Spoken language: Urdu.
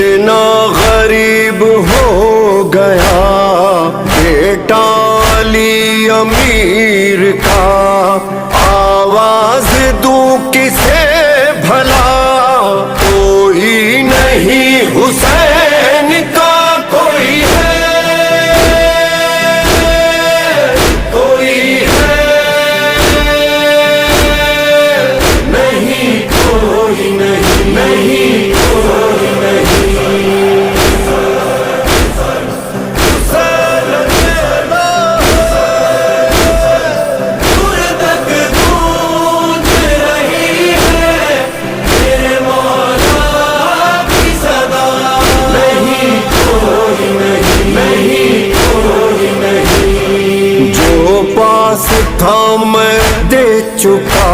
کتنا غریب ہو گیا بیٹا علی امیر کا، آواز دوں کسے بھلا، کوئی نہیں حسین کا کوئی ہے، کوئی ہے نہیں، کوئی نہیں، نہیں کوئی نہیں۔ جو پاس تھا میں دے چکا،